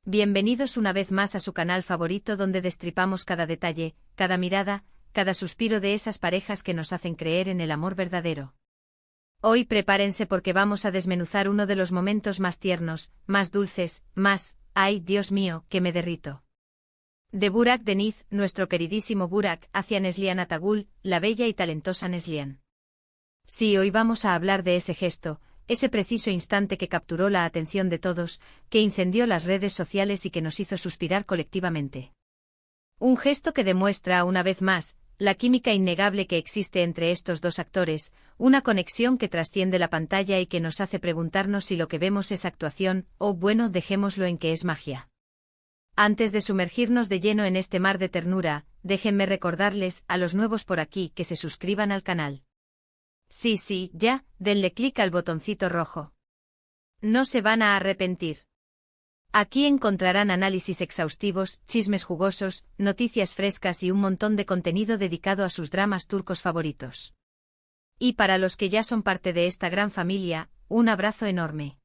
Bienvenidos una vez más a su canal favorito donde destripamos cada detalle, cada mirada, cada suspiro de esas parejas que nos hacen creer en el amor verdadero. Hoy prepárense porque vamos a desmenuzar uno de los momentos más tiernos, más dulces, ¡ay, Dios mío, que me derrito! De Burak Deniz, nuestro queridísimo Burak, hacia Neslihan Atagul, la bella y talentosa Neslihan. Sí, hoy vamos a hablar de ese gesto, ese preciso instante que capturó la atención de todos, que incendió las redes sociales y que nos hizo suspirar colectivamente. Un gesto que demuestra, una vez más, la química innegable que existe entre estos dos actores, una conexión que trasciende la pantalla y que nos hace preguntarnos si lo que vemos es actuación, o bueno, dejémoslo en que es magia. Antes de sumergirnos de lleno en este mar de ternura, déjenme recordarles, a los nuevos por aquí, que se suscriban al canal. Sí, ya, denle clic al botoncito rojo. No se van a arrepentir. Aquí encontrarán análisis exhaustivos, chismes jugosos, noticias frescas y un montón de contenido dedicado a sus dramas turcos favoritos. Y para los que ya son parte de esta gran familia, un abrazo enorme.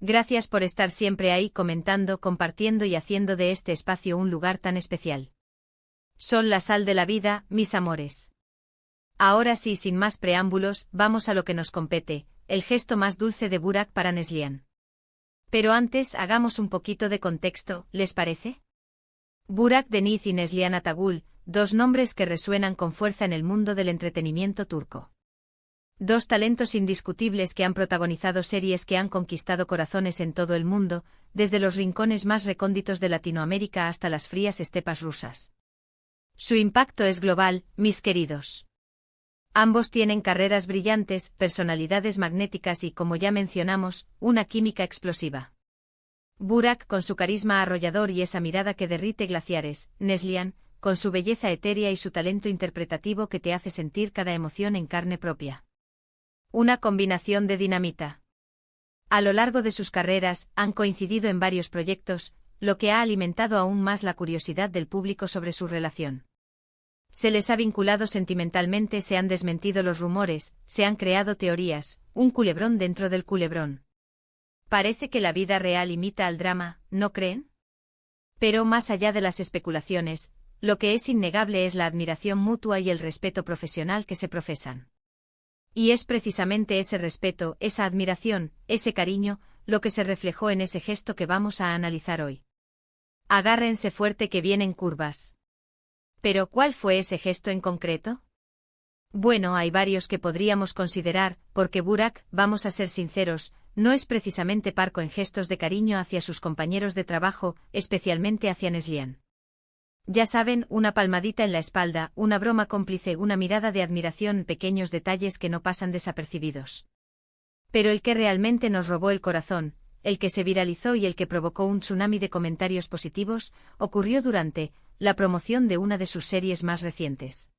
Gracias por estar siempre ahí comentando, compartiendo y haciendo de este espacio un lugar tan especial. Son la sal de la vida, mis amores. Ahora sí, sin más preámbulos, vamos a lo que nos compete, el gesto más dulce de Burak para Neslihan. Pero antes hagamos un poquito de contexto, ¿les parece? Burak Deniz y Neslihan Atagul, dos nombres que resuenan con fuerza en el mundo del entretenimiento turco. Dos talentos indiscutibles que han protagonizado series que han conquistado corazones en todo el mundo, desde los rincones más recónditos de Latinoamérica hasta las frías estepas rusas. Su impacto es global, mis queridos. Ambos tienen carreras brillantes, personalidades magnéticas y, como ya mencionamos, una química explosiva. Burak con su carisma arrollador y esa mirada que derrite glaciares, Neslihan, con su belleza etérea y su talento interpretativo que te hace sentir cada emoción en carne propia. Una combinación de dinamita. A lo largo de sus carreras, han coincidido en varios proyectos, lo que ha alimentado aún más la curiosidad del público sobre su relación. Se les ha vinculado sentimentalmente, se han desmentido los rumores, se han creado teorías, un culebrón dentro del culebrón. Parece que la vida real imita al drama, ¿no creen? Pero más allá de las especulaciones, lo que es innegable es la admiración mutua y el respeto profesional que se profesan. Y es precisamente ese respeto, esa admiración, ese cariño, lo que se reflejó en ese gesto que vamos a analizar hoy. Agárrense fuerte que vienen curvas. ¿Pero cuál fue ese gesto en concreto? Bueno, hay varios que podríamos considerar, porque Burak, vamos a ser sinceros, no es precisamente parco en gestos de cariño hacia sus compañeros de trabajo, especialmente hacia Neslihan. Ya saben, una palmadita en la espalda, una broma cómplice, una mirada de admiración, pequeños detalles que no pasan desapercibidos. Pero el que realmente nos robó el corazón, el que se viralizó y el que provocó un tsunami de comentarios positivos, ocurrió durante la promoción de una de sus series más recientes.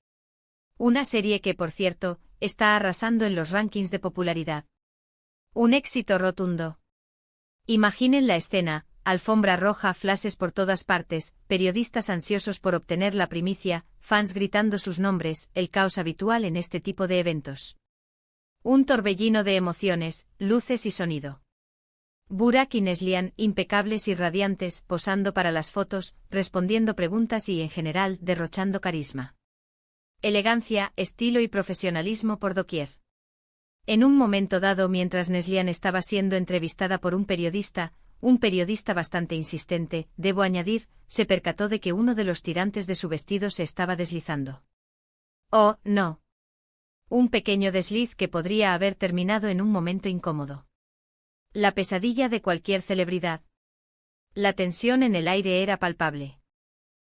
Una serie que, por cierto, está arrasando en los rankings de popularidad. Un éxito rotundo. Imaginen la escena, alfombra roja, flashes por todas partes, periodistas ansiosos por obtener la primicia, fans gritando sus nombres, el caos habitual en este tipo de eventos. Un torbellino de emociones, luces y sonido. Burak y Neslihan, impecables y radiantes, posando para las fotos, respondiendo preguntas y, en general, derrochando carisma. Elegancia, estilo y profesionalismo por doquier. En un momento dado, mientras Neslihan estaba siendo entrevistada por un periodista bastante insistente, debo añadir, se percató de que uno de los tirantes de su vestido se estaba deslizando. Oh, no. Un pequeño desliz que podría haber terminado en un momento incómodo. La pesadilla de cualquier celebridad. La tensión en el aire era palpable.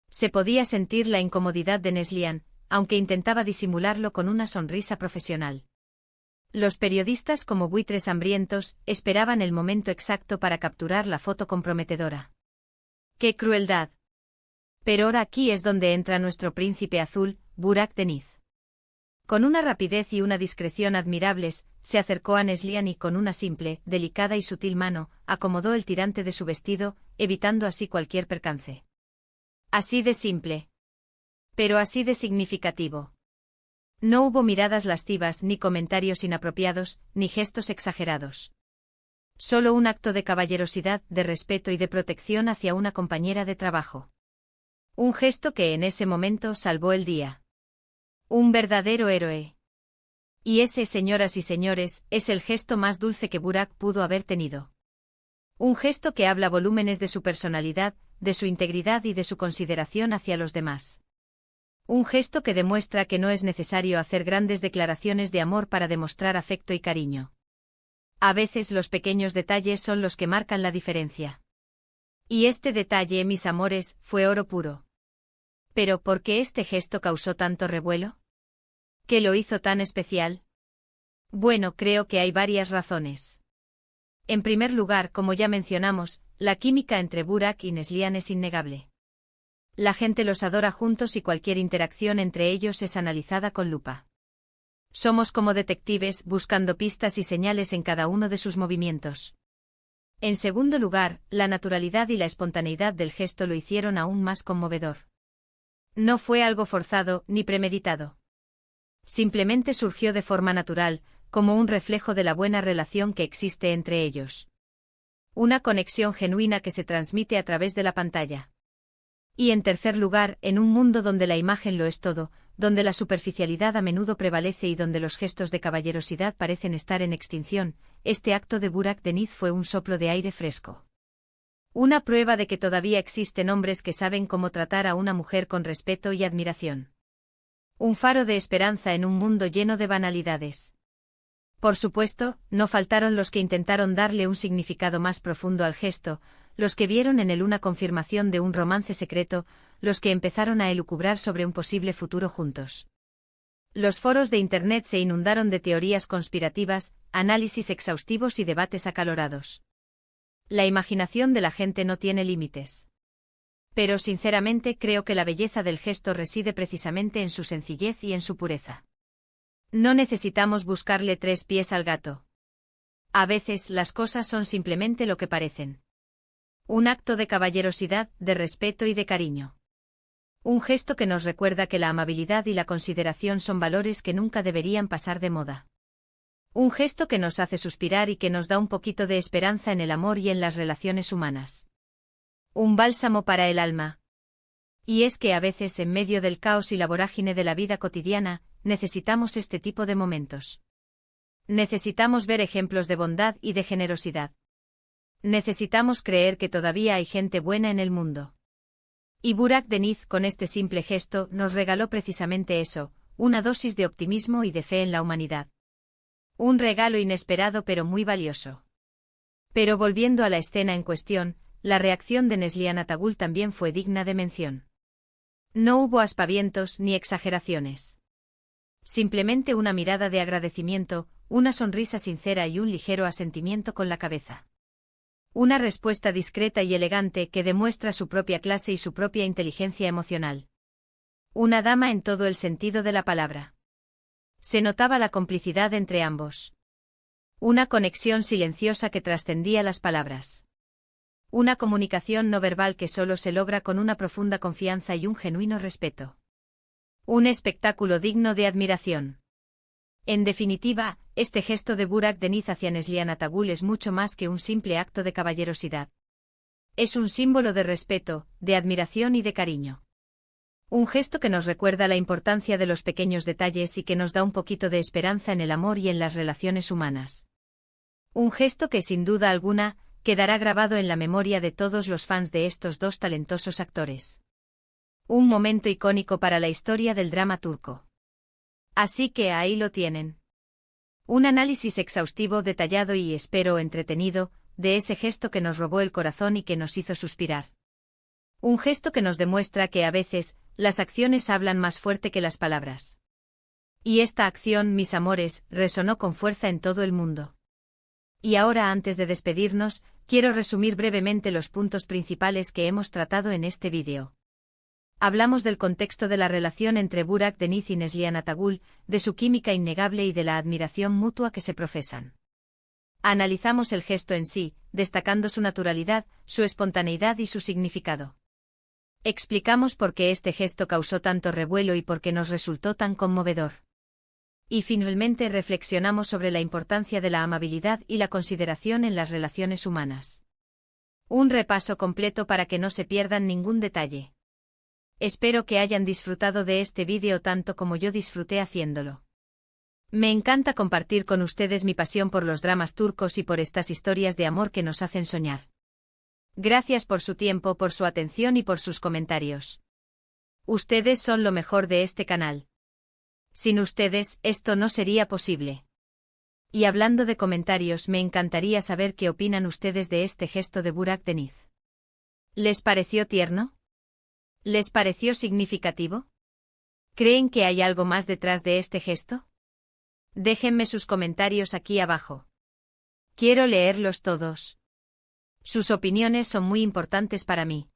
Se podía sentir la incomodidad de Neslihan, aunque intentaba disimularlo con una sonrisa profesional. Los periodistas, como buitres hambrientos, esperaban el momento exacto para capturar la foto comprometedora. ¡Qué crueldad! Pero ahora aquí es donde entra nuestro príncipe azul, Burak Deniz. Con una rapidez y una discreción admirables, se acercó a Neslihan y con una simple, delicada y sutil mano, acomodó el tirante de su vestido, evitando así cualquier percance. Así de simple. Pero así de significativo. No hubo miradas lascivas, ni comentarios inapropiados, ni gestos exagerados. Solo un acto de caballerosidad, de respeto y de protección hacia una compañera de trabajo. Un gesto que en ese momento salvó el día. Un verdadero héroe. Y ese, señoras y señores, es el gesto más dulce que Burak pudo haber tenido. Un gesto que habla volúmenes de su personalidad, de su integridad y de su consideración hacia los demás. Un gesto que demuestra que no es necesario hacer grandes declaraciones de amor para demostrar afecto y cariño. A veces los pequeños detalles son los que marcan la diferencia. Y este detalle, mis amores, fue oro puro. ¿Pero por qué este gesto causó tanto revuelo? ¿Qué lo hizo tan especial? Bueno, creo que hay varias razones. En primer lugar, como ya mencionamos, la química entre Burak y Neslihan es innegable. La gente los adora juntos y cualquier interacción entre ellos es analizada con lupa. Somos como detectives buscando pistas y señales en cada uno de sus movimientos. En segundo lugar, la naturalidad y la espontaneidad del gesto lo hicieron aún más conmovedor. No fue algo forzado ni premeditado. Simplemente surgió de forma natural, como un reflejo de la buena relación que existe entre ellos. Una conexión genuina que se transmite a través de la pantalla. Y en tercer lugar, en un mundo donde la imagen lo es todo, donde la superficialidad a menudo prevalece y donde los gestos de caballerosidad parecen estar en extinción, este acto de Burak Deniz fue un soplo de aire fresco. Una prueba de que todavía existen hombres que saben cómo tratar a una mujer con respeto y admiración. Un faro de esperanza en un mundo lleno de banalidades. Por supuesto, no faltaron los que intentaron darle un significado más profundo al gesto, los que vieron en él una confirmación de un romance secreto, los que empezaron a elucubrar sobre un posible futuro juntos. Los foros de Internet se inundaron de teorías conspirativas, análisis exhaustivos y debates acalorados. La imaginación de la gente no tiene límites. Pero sinceramente creo que la belleza del gesto reside precisamente en su sencillez y en su pureza. No necesitamos buscarle tres pies al gato. A veces las cosas son simplemente lo que parecen. Un acto de caballerosidad, de respeto y de cariño. Un gesto que nos recuerda que la amabilidad y la consideración son valores que nunca deberían pasar de moda. Un gesto que nos hace suspirar y que nos da un poquito de esperanza en el amor y en las relaciones humanas. Un bálsamo para el alma. Y es que a veces en medio del caos y la vorágine de la vida cotidiana, necesitamos este tipo de momentos. Necesitamos ver ejemplos de bondad y de generosidad. Necesitamos creer que todavía hay gente buena en el mundo. Y Burak Deniz, con este simple gesto, nos regaló precisamente eso, una dosis de optimismo y de fe en la humanidad. Un regalo inesperado pero muy valioso. Pero volviendo a la escena en cuestión, la reacción de Neslihan Atagul también fue digna de mención. No hubo aspavientos ni exageraciones. Simplemente una mirada de agradecimiento, una sonrisa sincera y un ligero asentimiento con la cabeza. Una respuesta discreta y elegante que demuestra su propia clase y su propia inteligencia emocional. Una dama en todo el sentido de la palabra. Se notaba la complicidad entre ambos. Una conexión silenciosa que trascendía las palabras. Una comunicación no verbal que solo se logra con una profunda confianza y un genuino respeto. Un espectáculo digno de admiración. En definitiva, este gesto de Burak Deniz hacia Neslihan Atagul es mucho más que un simple acto de caballerosidad. Es un símbolo de respeto, de admiración y de cariño. Un gesto que nos recuerda la importancia de los pequeños detalles y que nos da un poquito de esperanza en el amor y en las relaciones humanas. Un gesto que sin duda alguna, quedará grabado en la memoria de todos los fans de estos dos talentosos actores. Un momento icónico para la historia del drama turco. Así que ahí lo tienen. Un análisis exhaustivo, detallado y espero entretenido, de ese gesto que nos robó el corazón y que nos hizo suspirar. Un gesto que nos demuestra que a veces, las acciones hablan más fuerte que las palabras. Y esta acción, mis amores, resonó con fuerza en todo el mundo. Y ahora, antes de despedirnos, quiero resumir brevemente los puntos principales que hemos tratado en este vídeo. Hablamos del contexto de la relación entre Burak Deniz y Neslihan Atagul, de su química innegable y de la admiración mutua que se profesan. Analizamos el gesto en sí, destacando su naturalidad, su espontaneidad y su significado. Explicamos por qué este gesto causó tanto revuelo y por qué nos resultó tan conmovedor. Y finalmente reflexionamos sobre la importancia de la amabilidad y la consideración en las relaciones humanas. Un repaso completo para que no se pierdan ningún detalle. Espero que hayan disfrutado de este vídeo tanto como yo disfruté haciéndolo. Me encanta compartir con ustedes mi pasión por los dramas turcos y por estas historias de amor que nos hacen soñar. Gracias por su tiempo, por su atención y por sus comentarios. Ustedes son lo mejor de este canal. Sin ustedes, esto no sería posible. Y hablando de comentarios, me encantaría saber qué opinan ustedes de este gesto de Burak Deniz. ¿Les pareció tierno? ¿Les pareció significativo? ¿Creen que hay algo más detrás de este gesto? Déjenme sus comentarios aquí abajo. Quiero leerlos todos. Sus opiniones son muy importantes para mí.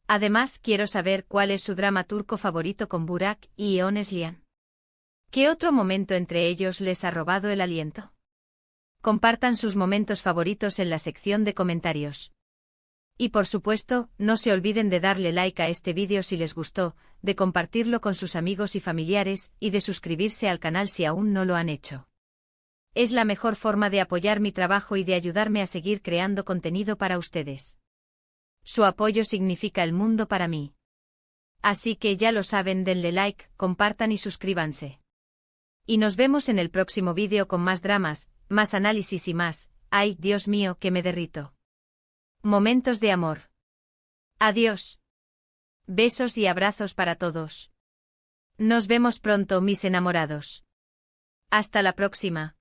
Además, quiero saber cuál es su drama turco favorito con Burak y Eoneslian. ¿Qué otro momento entre ellos les ha robado el aliento? Compartan sus momentos favoritos en la sección de comentarios. Y por supuesto, no se olviden de darle like a este vídeo si les gustó, de compartirlo con sus amigos y familiares, y de suscribirse al canal si aún no lo han hecho. Es la mejor forma de apoyar mi trabajo y de ayudarme a seguir creando contenido para ustedes. Su apoyo significa el mundo para mí. Así que ya lo saben, denle like, compartan y suscríbanse. Y nos vemos en el próximo vídeo con más dramas, más análisis y más. ¡Ay, Dios mío, que me derrito! Momentos de amor. Adiós. Besos y abrazos para todos. Nos vemos pronto, mis enamorados. Hasta la próxima.